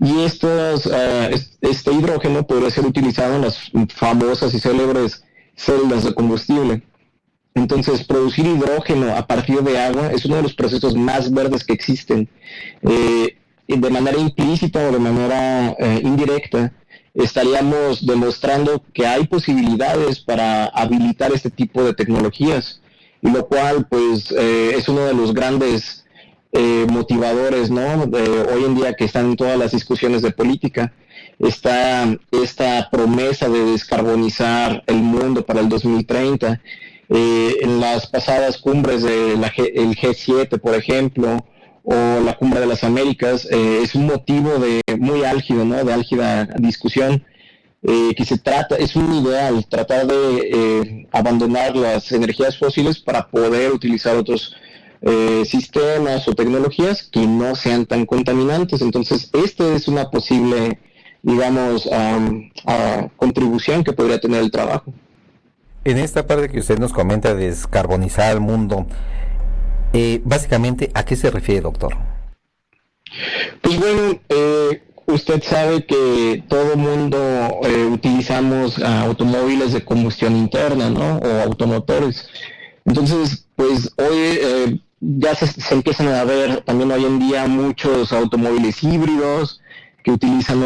D: Y este hidrógeno podría ser utilizado en las famosas y célebres celdas de combustible. Entonces, producir hidrógeno a partir de agua es uno de los procesos más verdes que existen. De manera implícita o de manera indirecta, estaríamos demostrando que hay posibilidades para habilitar este tipo de tecnologías, y lo cual pues es uno de los grandes motivadores, ¿no? Hoy en día, que están en todas las discusiones de política. Está esta promesa de descarbonizar el mundo para el 2030. En las pasadas cumbres del G7, por ejemplo, o la Cumbre de las Américas, es un motivo muy álgido, ¿no? De álgida discusión, es un ideal tratar de abandonar las energías fósiles para poder utilizar otros sistemas o tecnologías que no sean tan contaminantes. Entonces, esta es una posible, contribución que podría tener el trabajo.
C: En esta parte que usted nos comenta de descarbonizar el mundo, básicamente, ¿a qué se refiere, doctor?
D: Pues bueno, usted sabe que todo mundo utilizamos automóviles de combustión interna, ¿no? O automotores. Entonces, pues hoy ya se empiezan a ver también hoy en día muchos automóviles híbridos que utilizan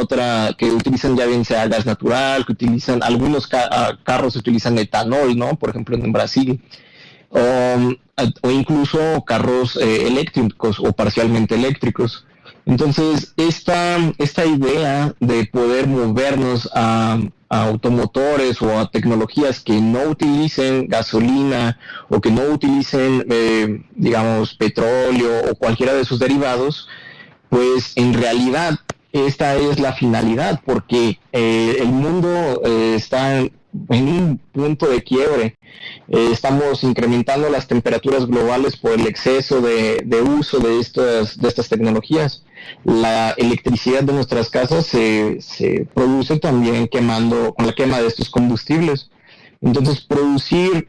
D: ya bien sea gas natural, que utilizan algunos carros utilizan etanol, ¿no? Por ejemplo, en Brasil. O incluso carros eléctricos o parcialmente eléctricos. Entonces, esta idea de poder movernos a automotores o a tecnologías que no utilicen gasolina o que no utilicen, petróleo o cualquiera de sus derivados, pues en realidad esta es la finalidad, porque el mundo está en un punto de quiebre. Estamos incrementando las temperaturas globales por el exceso de uso de estas tecnologías. La electricidad de nuestras casas se produce también con la quema de estos combustibles. Entonces, producir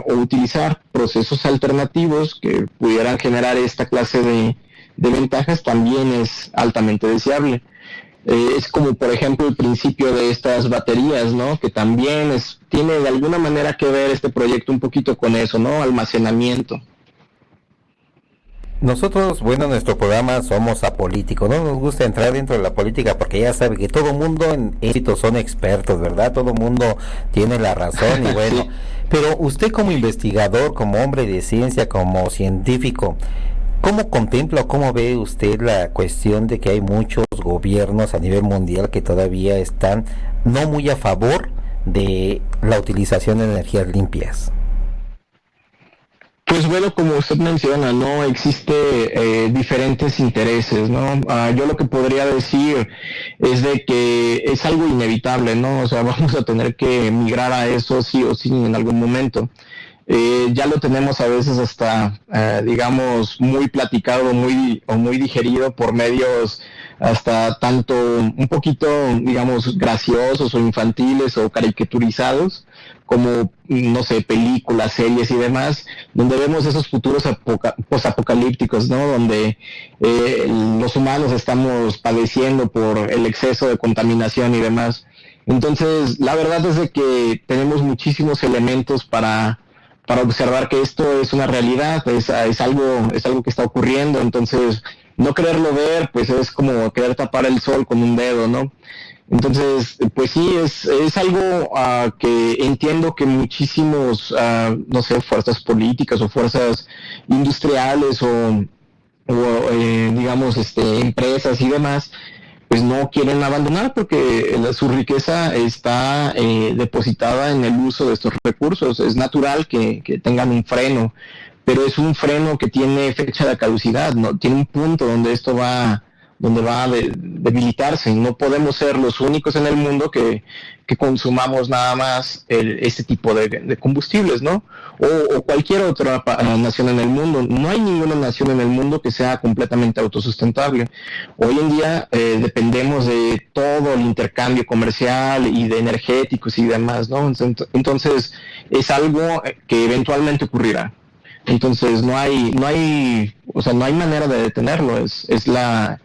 D: o utilizar procesos alternativos que pudieran generar esta clase de ventajas también es altamente deseable. Es como, por ejemplo, el principio de estas baterías, ¿no? Que también tiene de alguna manera que ver este proyecto un poquito con eso, ¿no? Almacenamiento.
C: Nosotros, bueno, en nuestro programa somos apolíticos, no nos gusta entrar dentro de la política porque ya sabe que todo mundo en éxito son expertos, ¿verdad? Todo mundo tiene la razón y bueno, sí. Pero usted como investigador, como hombre de ciencia, como científico, ¿cómo contempla o cómo ve usted la cuestión de que hay muchos gobiernos a nivel mundial que todavía están no muy a favor de la utilización de energías limpias?
D: Pues bueno, como usted menciona, ¿no? Existe diferentes intereses, ¿no? Yo lo que podría decir es de que es algo inevitable, ¿no? O sea, vamos a tener que migrar a eso sí o sí en algún momento. ya lo tenemos a veces hasta, digamos, muy platicado, muy digerido por medios hasta tanto un poquito, digamos, graciosos o infantiles o caricaturizados, como, no sé, películas, series y demás, donde vemos esos futuros posapocalípticos, ¿no? Donde los humanos estamos padeciendo por el exceso de contaminación y demás. Entonces, la verdad es de que tenemos muchísimos elementos para observar que esto es una realidad, es algo que está ocurriendo. Entonces, no quererlo ver, pues es como querer tapar el sol con un dedo, ¿no? Entonces, pues sí, es algo que entiendo que muchísimos, no sé, fuerzas políticas o fuerzas industriales o digamos, empresas y demás, pues no quieren abandonar, porque su riqueza está depositada en el uso de estos recursos. Es natural que tengan un freno, pero es un freno que tiene fecha de caducidad, ¿no? Tiene un punto donde esto va a debilitarse, y no podemos ser los únicos en el mundo que consumamos nada más este tipo de combustibles, ¿no? O cualquier otra nación en el mundo. No hay ninguna nación en el mundo que sea completamente autosustentable. Hoy en día dependemos de todo el intercambio comercial y de energéticos y demás, ¿no? Entonces es algo que eventualmente ocurrirá. Entonces no hay manera de detenerlo. Es la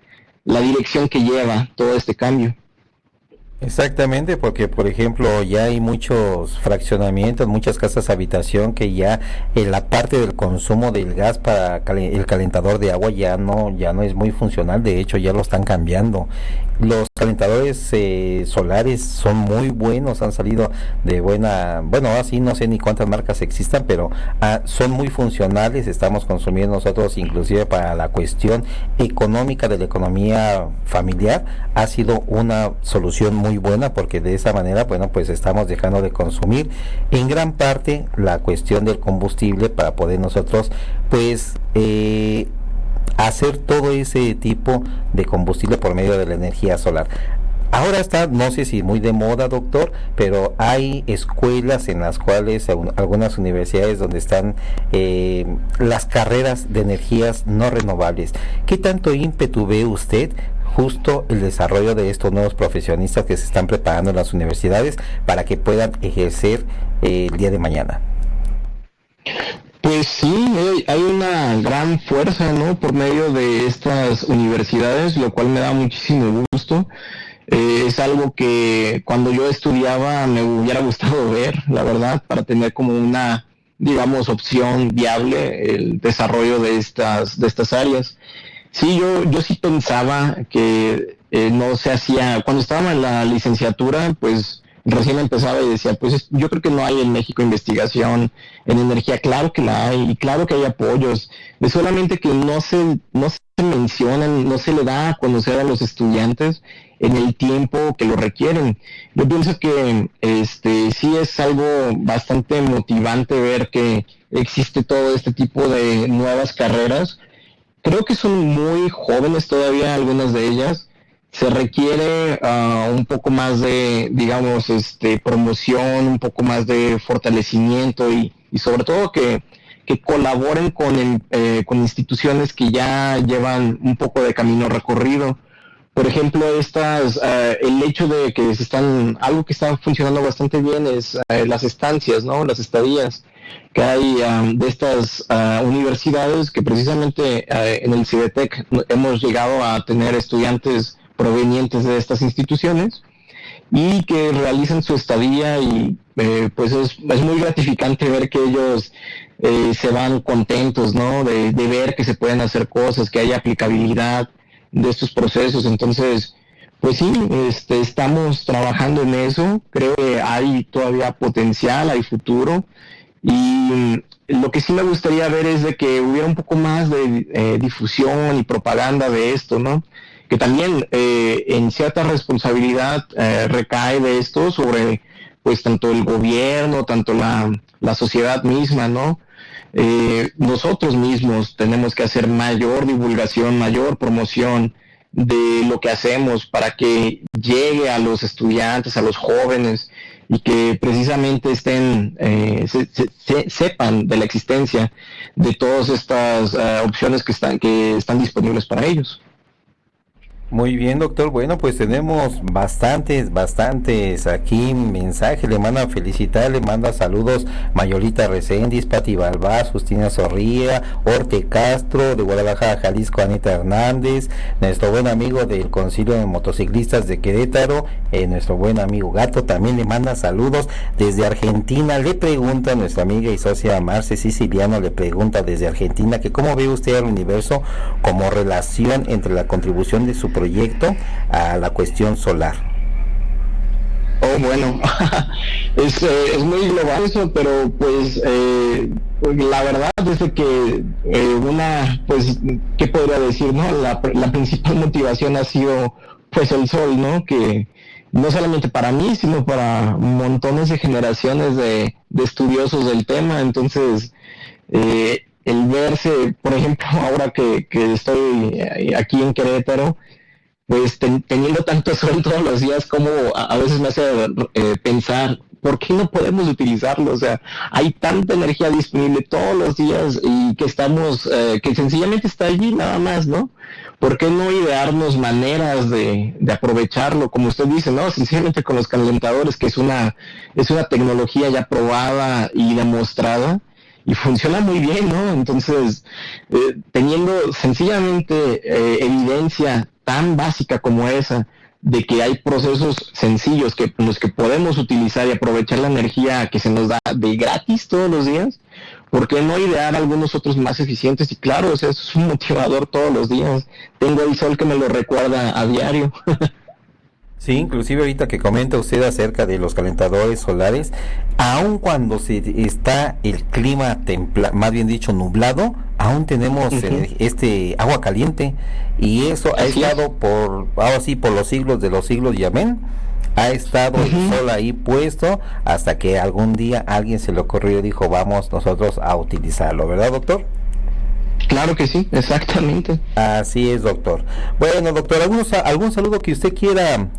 D: dirección que lleva todo este cambio.
C: Exactamente, porque por ejemplo ya hay muchos fraccionamientos, muchas casas habitación que ya en la parte del consumo del gas para el calentador de agua ya no es muy funcional. De hecho ya lo están cambiando. Los calentadores solares son muy buenos, han salido de buena, bueno, así no sé ni cuántas marcas existan, pero son muy funcionales. Estamos consumiendo nosotros, inclusive para la cuestión económica de la economía familiar, ha sido una solución muy buena, porque de esa manera, bueno, pues estamos dejando de consumir en gran parte la cuestión del combustible para poder nosotros, pues, hacer todo ese tipo de combustible por medio de la energía solar. Ahora está, no sé si muy de moda, doctor, pero hay escuelas en las cuales, algunas universidades donde están las carreras de energías no renovables. ¿Qué tanto ímpetu ve usted justo el desarrollo de estos nuevos profesionistas que se están preparando en las universidades para que puedan ejercer el día de mañana?
D: Pues sí, hay una gran fuerza, ¿no?, por medio de estas universidades, lo cual me da muchísimo gusto. Es algo que cuando yo estudiaba me hubiera gustado ver, la verdad, para tener como una, digamos, opción viable el desarrollo de estas áreas. Sí, yo sí pensaba que no se hacía, cuando estaba en la licenciatura, pues recién empezaba y decía, pues yo creo que no hay en México investigación en energía. Claro que la hay, y claro que hay apoyos, de solamente que no se mencionan, no se le da a conocer a los estudiantes en el tiempo que lo requieren. Yo pienso que sí es algo bastante motivante ver que existe todo este tipo de nuevas carreras. Creo que son muy jóvenes todavía algunas de ellas. Se requiere un poco más de, digamos, promoción, un poco más de fortalecimiento y sobre todo que colaboren con instituciones que ya llevan un poco de camino recorrido. Por ejemplo, el hecho de que algo que está funcionando bastante bien es las estancias, ¿no? Las estadías que hay de estas universidades, que precisamente en el CIDETEC hemos llegado a tener estudiantes provenientes de estas instituciones y que realizan su estadía, y pues es muy gratificante ver que ellos se van contentos, ¿no? De ver que se pueden hacer cosas, que hay aplicabilidad de estos procesos. Entonces, pues sí, estamos trabajando en eso. Creo que hay todavía potencial, hay futuro, y lo que sí me gustaría ver es de que hubiera un poco más de difusión y propaganda de esto, ¿no? Que también en cierta responsabilidad recae de esto sobre, pues, tanto el gobierno, tanto la sociedad misma, ¿no? Nosotros mismos tenemos que hacer mayor divulgación, mayor promoción de lo que hacemos para que llegue a los estudiantes, a los jóvenes, y que precisamente sepan de la existencia de todas estas opciones que están disponibles para ellos.
C: Muy bien, doctor. Bueno, pues tenemos bastantes aquí mensajes. Le manda felicitar, le manda saludos Mayolita Reséndiz, Pati Balbás, Justina Zorría, Orte Castro, de Guadalajara, Jalisco, Anita Hernández, nuestro buen amigo del Concilio de Motociclistas de Querétaro, nuestro buen amigo Gato, también le manda saludos desde Argentina. Le pregunta nuestra amiga y socia Marce Siciliano, le pregunta desde Argentina que cómo ve usted al universo como relación entre la contribución de su proyecto a la cuestión solar.
D: Oh, bueno, es muy global eso, pero pues la verdad es que pues, ¿qué podría decir, no? La principal motivación ha sido pues el sol, ¿no? Que no solamente para mí, sino para montones de generaciones de estudiosos del tema. Entonces, el verse, por ejemplo, ahora que estoy aquí en Querétaro, pues teniendo tanto sol todos los días, como a veces me hace pensar, ¿por qué no podemos utilizarlo? O sea, hay tanta energía disponible todos los días y que que sencillamente está allí nada más, ¿no? ¿Por qué no idearnos maneras de aprovecharlo? Como usted dice, ¿no? Sencillamente con los calentadores, que es una tecnología ya probada y demostrada, y funciona muy bien, ¿no? Entonces, teniendo sencillamente evidencia tan básica como esa, de que hay procesos sencillos con los que podemos utilizar y aprovechar la energía que se nos da de gratis todos los días, ¿por qué no idear algunos otros más eficientes? Y claro, o sea, eso es un motivador todos los días. Tengo el sol que me lo recuerda a diario.
C: Sí, inclusive ahorita que comenta usted acerca de los calentadores solares, aun cuando está el clima más bien dicho nublado, aún tenemos agua caliente, y eso ha estado por los siglos de los siglos, y amén. Ha estado el sol ahí puesto hasta que algún día alguien se le ocurrió y dijo, vamos nosotros a utilizarlo, ¿verdad, doctor?
D: Claro que sí, exactamente.
C: Así es, doctor. Bueno, doctor, ¿algún saludo que usted quiera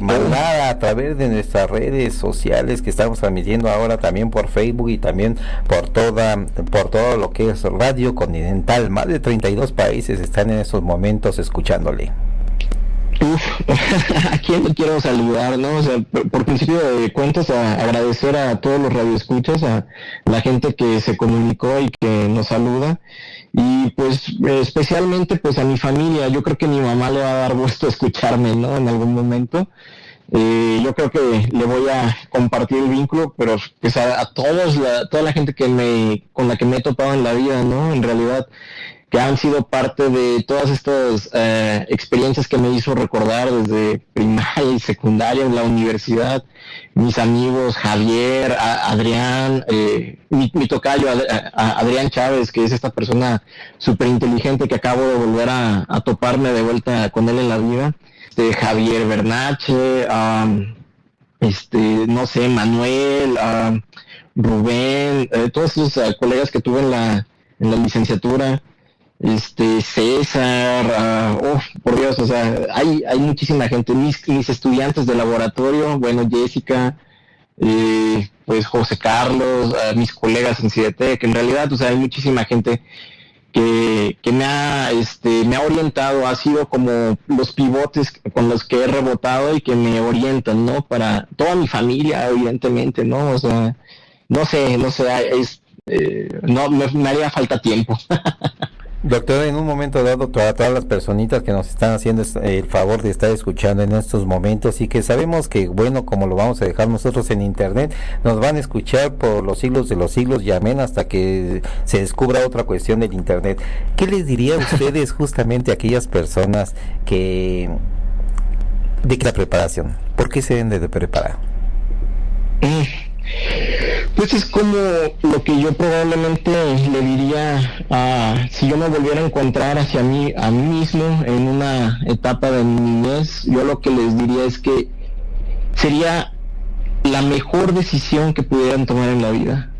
C: mandar a través de nuestras redes sociales que estamos transmitiendo ahora también por Facebook y también por todo lo que es Radio Continental? Más de 32 países están en estos momentos escuchándole.
D: ¿A quién le quiero saludar, no? O sea, por principio de cuentas, agradecer a todos los radioescuchas, a la gente que se comunicó y que nos saluda, y pues especialmente pues a mi familia. Yo creo que mi mamá le va a dar gusto escucharme, ¿no? En algún momento. Yo creo que le voy a compartir el vínculo, pero pues a toda la gente con la que me he topado en la vida, ¿no? En realidad, que han sido parte de todas estas experiencias que me hizo recordar desde primaria y secundaria, en la universidad, mis amigos Javier, Adrián, mi tocayo Adrián Chávez, que es esta persona súper inteligente que acabo de volver a toparme de vuelta con él en la vida, Javier Bernache, no sé, Manuel, Rubén, todos esos colegas que tuve en la licenciatura, César, por Dios, o sea, hay muchísima gente, mis estudiantes de laboratorio, bueno, Jessica, pues José Carlos, mis colegas en CIDETEC, en realidad, o sea, hay muchísima gente que me ha orientado, ha sido como los pivotes con los que he rebotado y que me orientan, ¿no? Para toda mi familia, evidentemente, ¿no? O sea, no sé, me haría falta tiempo.
C: Doctor, en un momento dado, a todas las personitas que nos están haciendo el favor de estar escuchando en estos momentos, y que sabemos que, bueno, como lo vamos a dejar nosotros en internet, nos van a escuchar por los siglos de los siglos, y amén, hasta que se descubra otra cuestión del internet. ¿Qué les diría a ustedes justamente a aquellas personas de la preparación? ¿Por qué se deben de preparar?
D: Pues es como lo que yo probablemente le diría si yo me volviera a encontrar a mí mismo en una etapa de mi niñez. Yo lo que les diría es que sería la mejor decisión que pudieran tomar en la vida.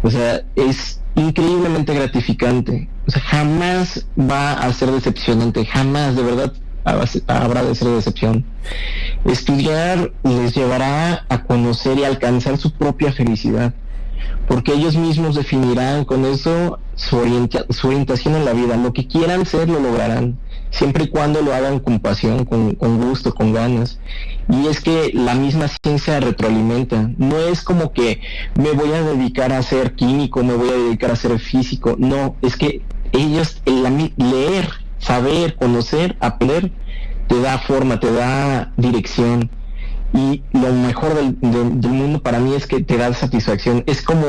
D: O sea, es increíblemente gratificante. O sea, jamás va a ser decepcionante, jamás, de verdad. habrá de ser decepción. Estudiar les llevará a conocer y alcanzar su propia felicidad, porque ellos mismos definirán con eso su orientación en la vida. Lo que quieran ser lo lograrán, siempre y cuando lo hagan con pasión, con gusto, con ganas. Y es que la misma ciencia retroalimenta. No es como que me voy a dedicar a ser químico, me voy a dedicar a ser físico. No, es que ellos, leer, saber, conocer, aprender, te da forma, te da dirección. Y lo mejor del mundo para mí es que te da satisfacción. Es como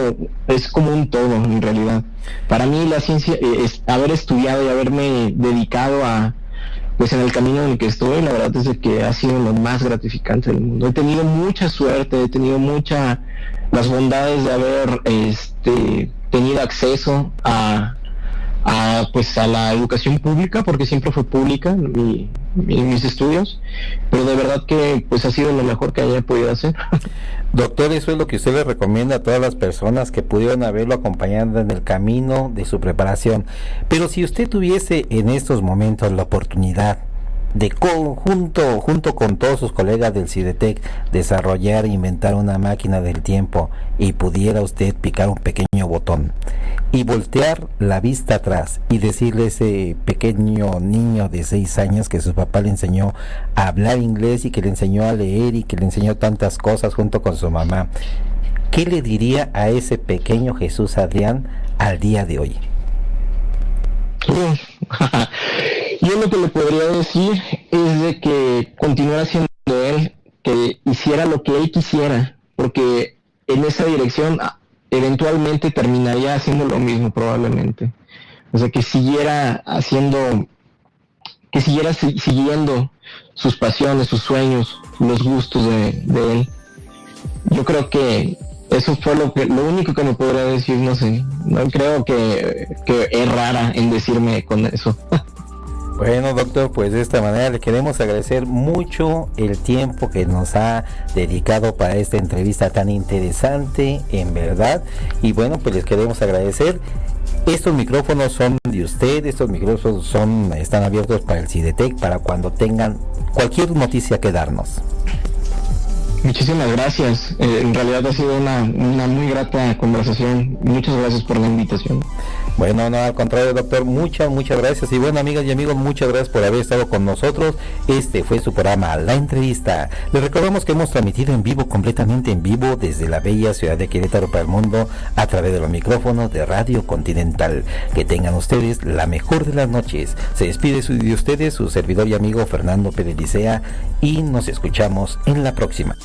D: un todo en realidad. Para mí la ciencia es haber estudiado y haberme dedicado a, pues en el camino en el que estoy, la verdad es que ha sido lo más gratificante del mundo. He tenido mucha suerte, he tenido las bondades de haber tenido acceso a la educación pública, porque siempre fue pública mis estudios, pero de verdad que pues ha sido lo mejor que haya podido hacer.
C: Doctor, eso es lo que usted le recomienda a todas las personas que pudieron haberlo acompañado en el camino de su preparación. Pero si usted tuviese en estos momentos la oportunidad de junto con todos sus colegas del CIDETEC desarrollar e inventar una máquina del tiempo, y pudiera usted picar un pequeño botón y voltear la vista atrás y decirle a ese pequeño niño de 6 años que su papá le enseñó a hablar inglés y que le enseñó a leer y que le enseñó tantas cosas junto con su mamá, ¿qué le diría a ese pequeño Jesús Adrián al día de hoy?
D: Yo lo que le podría decir es de que continuara siendo él, que hiciera lo que él quisiera, porque en esa dirección eventualmente terminaría haciendo lo mismo probablemente. O sea, que siguiera siguiendo sus pasiones, sus sueños, los gustos de él. Yo creo que eso fue lo único que me podría decir. No sé, no creo que errara en decirme con eso.
C: Bueno, doctor, pues de esta manera le queremos agradecer mucho el tiempo que nos ha dedicado para esta entrevista tan interesante, en verdad. Y bueno, pues les queremos agradecer. Estos micrófonos son de usted, estos micrófonos están abiertos para el CIDETEC, para cuando tengan cualquier noticia que darnos.
D: Muchísimas gracias. En realidad ha sido una muy grata conversación. Muchas gracias por la invitación.
C: Bueno, no, al contrario, doctor, muchas gracias. Y bueno, amigas y amigos, muchas gracias por haber estado con nosotros. Este fue su programa, La Entrevista. Les recordamos que hemos transmitido en vivo, completamente en vivo, desde la bella ciudad de Querétaro para el mundo, a través de los micrófonos de Radio Continental. Que tengan ustedes la mejor de las noches. Se despide de ustedes su servidor y amigo Fernando Pérez Licea, y nos escuchamos en la próxima.